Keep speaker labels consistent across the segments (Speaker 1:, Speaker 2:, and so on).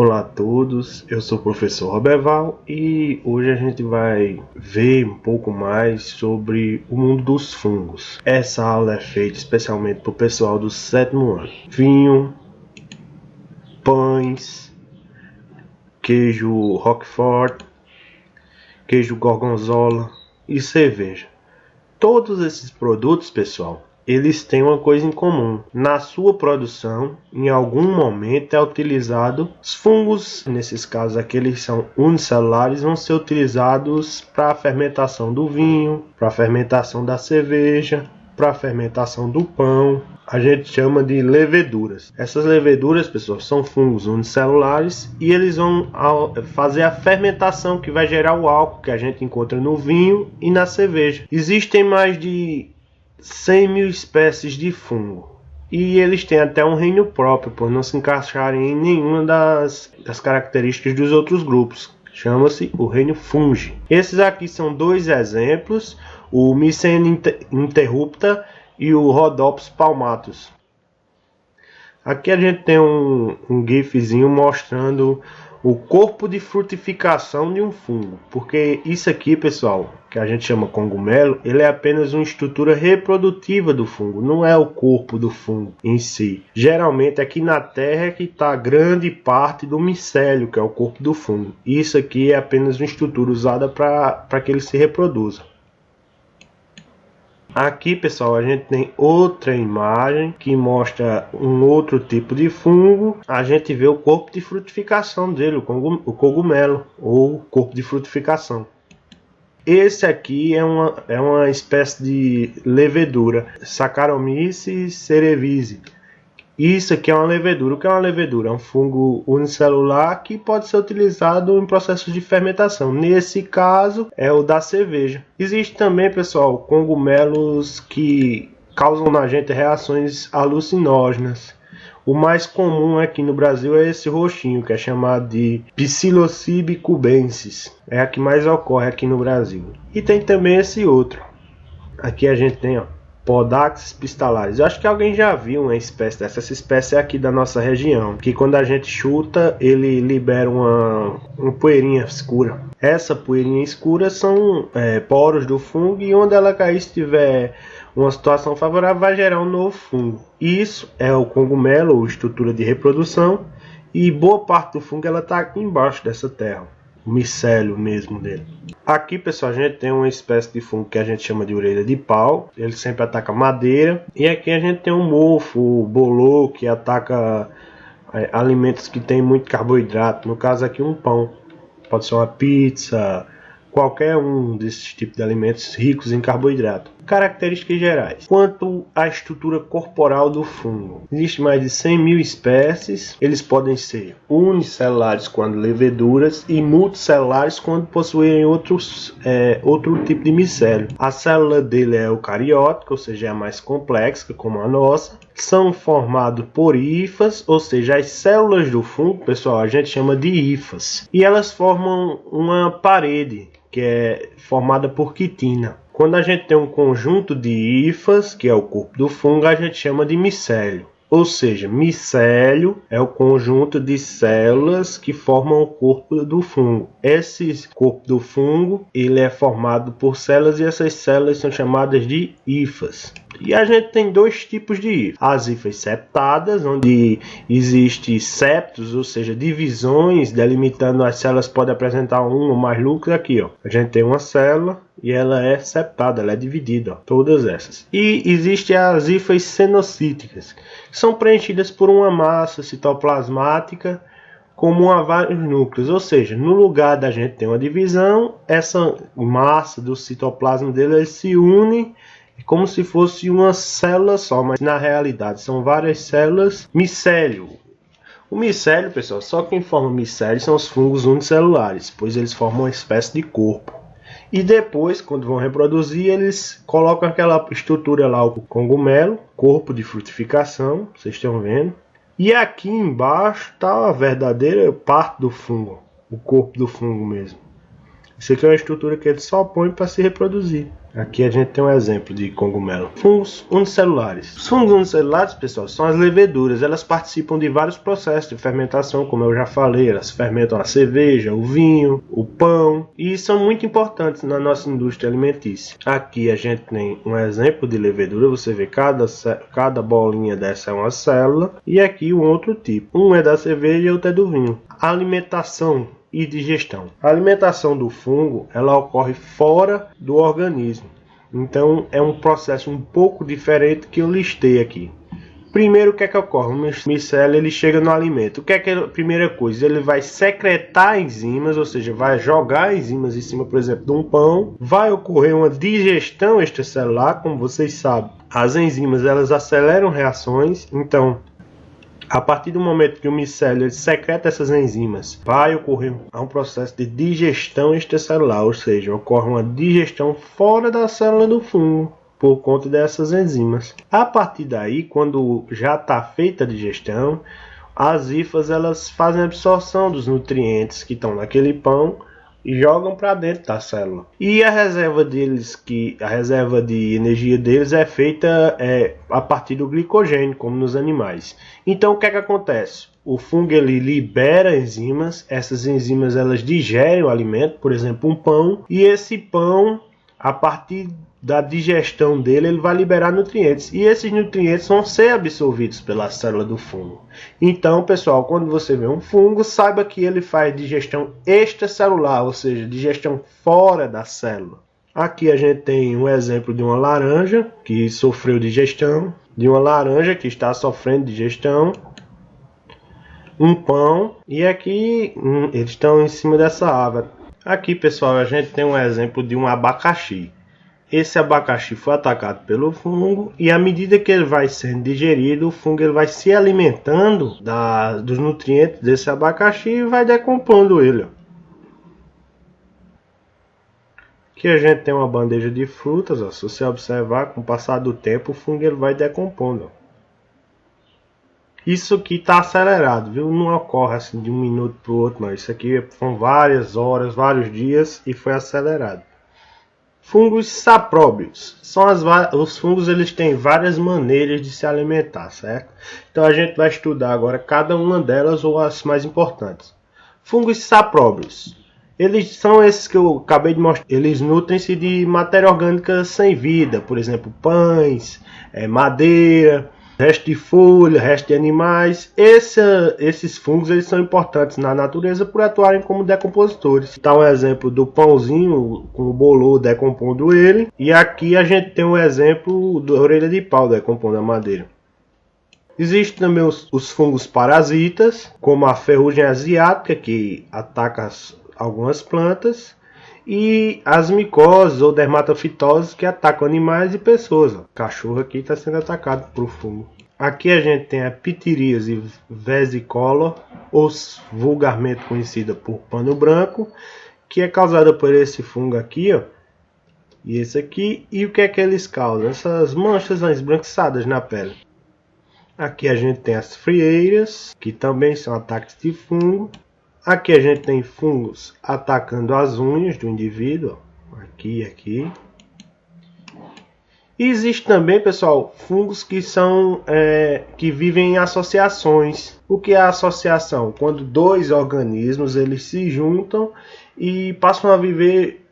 Speaker 1: Olá a todos, eu sou o professor Roberval e hoje a gente vai ver um pouco mais sobre o mundo dos fungos. Essa aula é feita especialmente para o pessoal do 7º ano. Vinho, pães, queijo Roquefort, queijo Gorgonzola e cerveja. Todos esses produtos, pessoal, eles têm uma coisa em comum. Na sua produção, em algum momento é utilizado os fungos, nesses casos aqueles são unicelulares, vão ser utilizados para a fermentação do vinho, para a fermentação da cerveja, para a fermentação do pão. A gente chama de leveduras. Essas leveduras, pessoal, são fungos unicelulares e eles vão fazer a fermentação que vai gerar o álcool que a gente encontra no vinho e na cerveja. Existem mais de 100 mil espécies de fungo e eles têm até um reino próprio por não se encaixarem em nenhuma das características dos outros grupos. Chama-se o reino Fungi. Esses aqui são dois exemplos, o Mycena interrupta e o Rhodopsis palmatus. Aqui a gente tem um gifzinho mostrando o corpo de frutificação de um fungo, porque isso aqui, pessoal, que a gente chama cogumelo, ele é apenas uma estrutura reprodutiva do fungo, não é o corpo do fungo em si. Geralmente aqui na terra é que está grande parte do micélio, que é o corpo do fungo. Isso aqui é apenas uma estrutura usada para que ele se reproduza. Aqui, pessoal, a gente tem outra imagem que mostra um outro tipo de fungo. A gente vê o corpo de frutificação dele, o cogumelo, ou corpo de frutificação. Esse aqui é uma espécie de levedura, Saccharomyces cerevisiae. Isso aqui é uma levedura. O que é uma levedura? É um fungo unicelular que pode ser utilizado em processos de fermentação. Nesse caso, é o da cerveja. Existe também, pessoal, cogumelos que causam na gente reações alucinógenas. O mais comum aqui no Brasil é esse roxinho, que é chamado de Psilocybe cubensis. É a que mais ocorre aqui no Brasil. E tem também esse outro. Aqui a gente tem, Podaxis pistalaris. Eu acho que alguém já viu uma espécie dessa. Essa espécie é aqui da nossa região, que quando a gente chuta, ele libera uma poeirinha escura. Essa poeirinha escura são poros do fungo, e onde ela cair, se tiver uma situação favorável, vai gerar um novo fungo. Isso é o cogumelo, ou estrutura de reprodução, e boa parte do fungo ela está aqui embaixo dessa terra. O micélio mesmo dele. Aqui, pessoal, a gente tem uma espécie de fungo que a gente chama de orelha de pau. Ele sempre ataca madeira. E aqui a gente tem um mofo, o bolô, que ataca alimentos que tem muito carboidrato. No caso aqui, um pão. Pode ser uma pizza, qualquer um desses tipos de alimentos ricos em carboidrato. Características gerais. Quanto à estrutura corporal do fungo, existe mais de 100 mil espécies. Eles podem ser unicelulares quando leveduras e multicelulares quando possuírem outro tipo de micélio. A célula dele é eucariótica, ou seja, é a mais complexa, como a nossa. São formados por hifas, ou seja, as células do fungo, pessoal, a gente chama de hifas. E elas formam uma parede, que é formada por quitina. Quando a gente tem um conjunto de hifas, que é o corpo do fungo, a gente chama de micélio. Ou seja, micélio é o conjunto de células que formam o corpo do fungo. Esse corpo do fungo ele é formado por células, e essas células são chamadas de hifas. E a gente tem dois tipos de hifas. As hifas septadas, onde existe septos, ou seja, divisões delimitando as células, pode apresentar um ou mais núcleos. Aqui, a gente tem uma célula e ela é septada, ela é dividida, todas essas. E existem as hifas cenocíticas, que são preenchidas por uma massa citoplasmática comum a vários núcleos, ou seja, no lugar da gente ter uma divisão, essa massa do citoplasma dele se une como se fosse uma célula só, mas na realidade são várias células micélio. O micélio, pessoal, só quem forma micélio são os fungos unicelulares, pois eles formam uma espécie de corpo. E depois, quando vão reproduzir, eles colocam aquela estrutura lá, o cogumelo, corpo de frutificação, vocês estão vendo. E aqui embaixo está a verdadeira parte do fungo, o corpo do fungo mesmo. Isso aqui é uma estrutura que ele só põe para se reproduzir. Aqui a gente tem um exemplo de cogumelo. Fungos unicelulares. Os fungos unicelulares, pessoal, são as leveduras. Elas participam de vários processos de fermentação, como eu já falei. Elas fermentam a cerveja, o vinho, o pão. E são muito importantes na nossa indústria alimentícia. Aqui a gente tem um exemplo de levedura. Você vê cada bolinha dessa é uma célula. E aqui um outro tipo. Um é da cerveja e outro é do vinho. Alimentação e digestão. A alimentação do fungo, ela ocorre fora do organismo. Então é um processo um pouco diferente que eu listei aqui. Primeiro, o que é que ocorre? O micélio ele chega no alimento. O que é a primeira coisa? Ele vai secretar enzimas, ou seja, vai jogar enzimas em cima, por exemplo, de um pão. Vai ocorrer uma digestão extracelular, como vocês sabem. As enzimas elas aceleram reações, então a partir do momento que o micélio secreta essas enzimas, vai ocorrer um processo de digestão extracelular, ou seja, ocorre uma digestão fora da célula do fungo por conta dessas enzimas. A partir daí, quando já está feita a digestão, as hifas elas fazem a absorção dos nutrientes que estão naquele pão e jogam para dentro da célula. E a reserva deles, a reserva de energia deles é feita a partir do glicogênio, como nos animais. Então o que é que acontece? O fungo ele libera enzimas, essas enzimas elas digerem o alimento, por exemplo um pão, e esse pão, a partir da digestão dele, ele vai liberar nutrientes. E esses nutrientes vão ser absorvidos pela célula do fungo. Então, pessoal, quando você vê um fungo, saiba que ele faz digestão extracelular, ou seja, digestão fora da célula. Aqui a gente tem um exemplo de uma laranja que sofreu digestão, de uma laranja que está sofrendo digestão, um pão, e aqui eles estão em cima dessa árvore. Aqui, pessoal, a gente tem um exemplo de um abacaxi. Esse abacaxi foi atacado pelo fungo e à medida que ele vai sendo digerido, o fungo ele vai se alimentando dos nutrientes desse abacaxi e vai decompondo ele. Aqui a gente tem uma bandeja de frutas, ó. Se você observar, com o passar do tempo, o fungo ele vai decompondo. Isso aqui está acelerado, viu? Não ocorre assim de um minuto para o outro, não. Isso aqui foram várias horas, vários dias e foi acelerado. Fungos sapróbios. Os fungos eles têm várias maneiras de se alimentar, certo? Então a gente vai estudar agora cada uma delas ou as mais importantes. Fungos sapróbios. Eles são esses que eu acabei de mostrar. Eles nutrem-se de matéria orgânica sem vida, por exemplo, pães, madeira, resto de folha, resto de animais. Esses fungos eles são importantes na natureza por atuarem como decompositores. Está um exemplo do pãozinho com o bolor decompondo ele. E aqui a gente tem um exemplo da orelha de pau decompondo a madeira. Existem também os fungos parasitas, como a ferrugem asiática, que ataca algumas plantas. E as micoses ou dermatofitoses que atacam animais e pessoas. O cachorro aqui está sendo atacado por fungo. Aqui a gente tem a ptiríase vesicolor, ou vulgarmente conhecida por pano branco, que é causada por esse fungo aqui, ó, e esse aqui. E o que é que eles causam? Essas manchas esbranquiçadas na pele. Aqui a gente tem as frieiras, que também são ataques de fungo. Aqui a gente tem fungos atacando as unhas do indivíduo, aqui e aqui. E existe também, pessoal, fungos que vivem em associações. O que é a associação? Quando dois organismos eles se juntam e passam a viver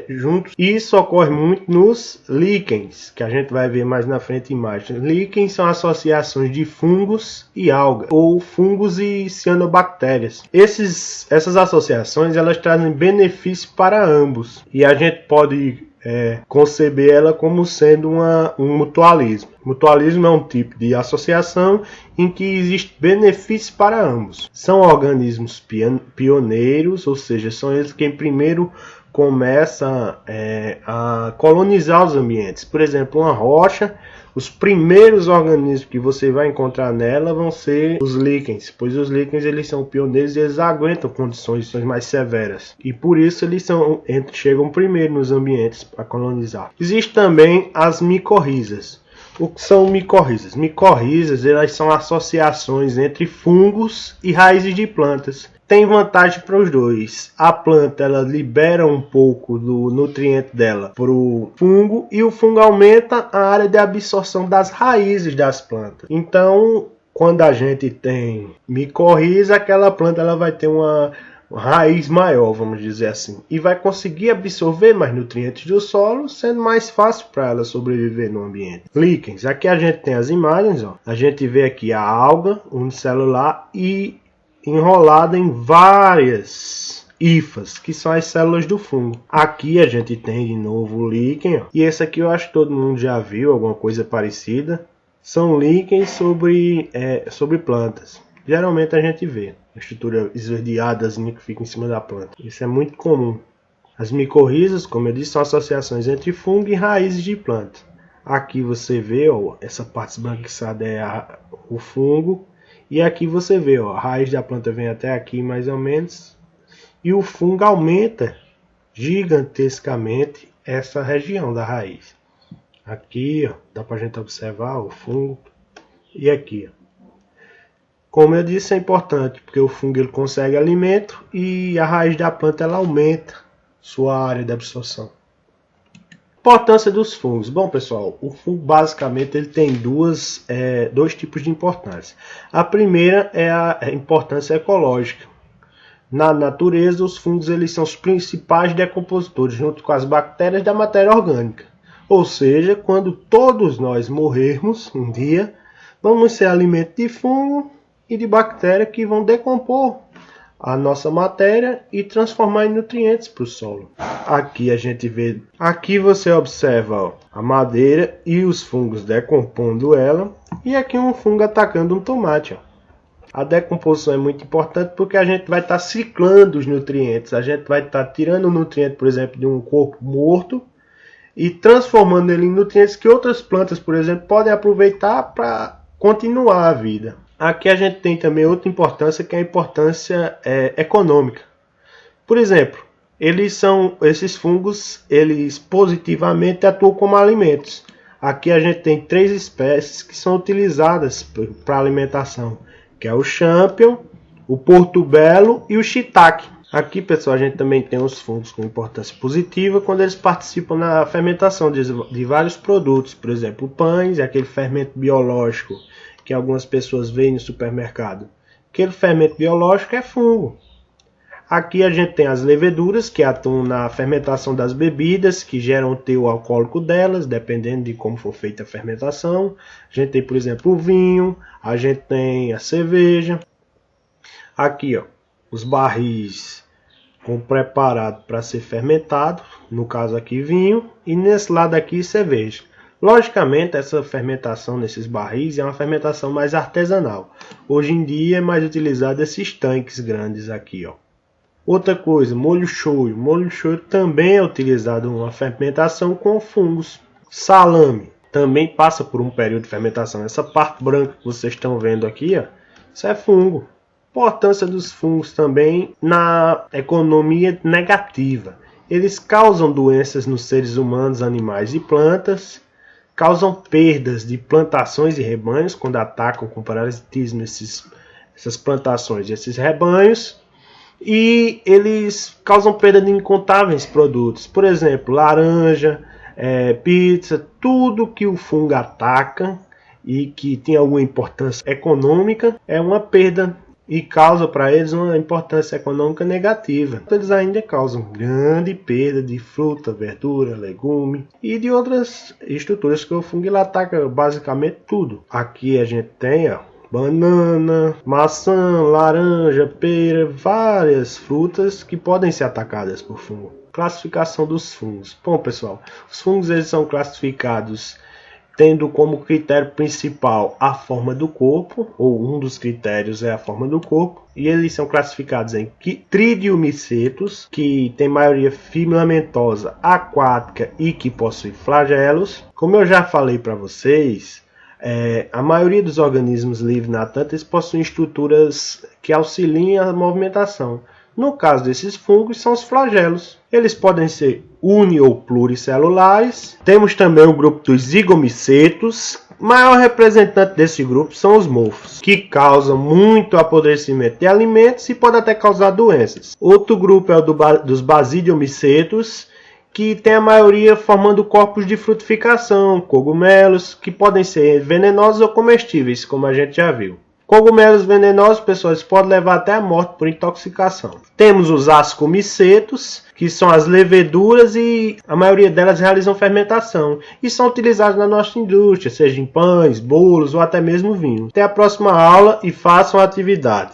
Speaker 1: juntos. Isso ocorre muito nos líquens, que a gente vai ver mais na frente em imagens. Líquens são associações de fungos e algas, ou fungos e cianobactérias. Essas associações elas trazem benefício para ambos, e a gente pode conceber ela como sendo um mutualismo. Mutualismo é um tipo de associação em que existe benefício para ambos. São organismos pioneiros, ou seja, são eles quem primeiro começa a colonizar os ambientes. Por exemplo, uma rocha, os primeiros organismos que você vai encontrar nela vão ser os líquens, pois os líquens eles são pioneiros e eles aguentam condições mais severas. E por isso eles chegam primeiro nos ambientes para colonizar. Existem também as micorrizas. O que são micorrizas? Micorrizas elas são associações entre fungos e raízes de plantas. tem vantagem para os dois. A planta ela libera um pouco do nutriente dela para o fungo e o fungo aumenta a área de absorção das raízes das plantas. Então, quando a gente tem micorriza, aquela planta ela vai ter uma raiz maior, vamos dizer assim, e vai conseguir absorver mais nutrientes do solo, sendo mais fácil para ela sobreviver no ambiente. Líquens, aqui a gente tem as imagens, ó. A gente vê aqui a alga unicelular e enrolada em várias hifas, que são as células do fungo. Aqui a gente tem de novo o líquen, ó. E esse aqui eu acho que todo mundo já viu, alguma coisa parecida. São líquens sobre plantas. Geralmente a gente vê a estrutura esverdeada que fica em cima da planta. Isso é muito comum. As micorrizas, como eu disse, são associações entre fungo e raízes de planta. Aqui você vê, ó, essa parte esbranquiçada é o fungo. E aqui você vê, ó, a raiz da planta vem até aqui mais ou menos. E o fungo aumenta gigantescamente essa região da raiz. Aqui, ó, dá pra gente observar o fungo. E aqui, ó. Como eu disse, é importante, porque o fungo ele consegue alimento e a raiz da planta ela aumenta sua área de absorção. Importância dos fungos. Bom, pessoal, o fungo basicamente ele tem dois tipos de importância. A primeira é a importância ecológica. Na natureza, os fungos eles são os principais decompositores, junto com as bactérias, da matéria orgânica. Ou seja, quando todos nós morrermos um dia, vamos ser alimento de fungo e de bactéria que vão decompor a nossa matéria e transformar em nutrientes para o solo. Aqui a gente vê, aqui você observa, ó, a madeira e os fungos decompondo ela, e aqui um fungo atacando um tomate. Ó. A decomposição é muito importante porque a gente vai estar ciclando os nutrientes, a gente vai estar tirando o nutriente, por exemplo, de um corpo morto e transformando ele em nutrientes que outras plantas, por exemplo, podem aproveitar para continuar a vida. Aqui a gente tem também outra importância, que é a importância econômica. Por exemplo, esses fungos, eles positivamente atuam como alimentos. Aqui a gente tem 3 espécies que são utilizadas para alimentação, que é o champignon, o portobello e o shiitake. Aqui, pessoal, a gente também tem os fungos com importância positiva quando eles participam na fermentação de vários produtos. Por exemplo, pães, aquele fermento biológico que algumas pessoas veem no supermercado. Aquele fermento biológico é fungo. Aqui a gente tem as leveduras que atuam na fermentação das bebidas, que geram o teor alcoólico delas, dependendo de como for feita a fermentação. A gente tem, por exemplo, o vinho, a gente tem a cerveja. Aqui, ó, os barris com preparado para ser fermentado, no caso aqui vinho, e nesse lado aqui cerveja. Logicamente, essa fermentação nesses barris é uma fermentação mais artesanal. Hoje em dia é mais utilizado esses tanques grandes aqui, ó. Outra coisa, molho shoyu. Molho shoyu também é utilizado uma fermentação com fungos. Salame também passa por um período de fermentação. Essa parte branca que vocês estão vendo aqui, ó, isso é fungo. Importância dos fungos também na economia negativa. Eles causam doenças nos seres humanos, animais e plantas. Causam perdas de plantações e rebanhos quando atacam com parasitismo essas plantações e esses rebanhos. E eles causam perda de incontáveis produtos. Por exemplo, laranja, pizza, tudo que o fungo ataca e que tem alguma importância econômica é uma perda e causa para eles uma importância econômica negativa. Eles ainda causam grande perda de fruta, verdura, legume e de outras estruturas que o fungo ele ataca basicamente tudo. Aqui a gente tem, ó, banana, maçã, laranja, pera, várias frutas que podem ser atacadas por fungo. Classificação dos fungos. Bom, pessoal, os fungos eles são classificados tendo como critério principal a forma do corpo, ou um dos critérios é a forma do corpo, e eles são classificados em tridiomicetos, que tem maioria filamentosa, aquática e que possui flagelos. Como eu já falei para vocês, a maioria dos organismos livres na Antártida possuem estruturas que auxiliam a movimentação. No caso desses fungos, são os flagelos. Eles podem ser uni- ou pluricelulares. Temos também o grupo dos zigomicetos. O maior representante desse grupo são os mofos, que causam muito apodrecimento de alimentos e podem até causar doenças. Outro grupo é o dos basidiomicetos, que tem a maioria formando corpos de frutificação, cogumelos, que podem ser venenosos ou comestíveis, como a gente já viu. Cogumelos venenosos, pessoas, podem levar até a morte por intoxicação. Temos os ascomicetos, que são as leveduras e a maioria delas realizam fermentação e são utilizadas na nossa indústria, seja em pães, bolos ou até mesmo vinho. Até a próxima aula e façam a atividade.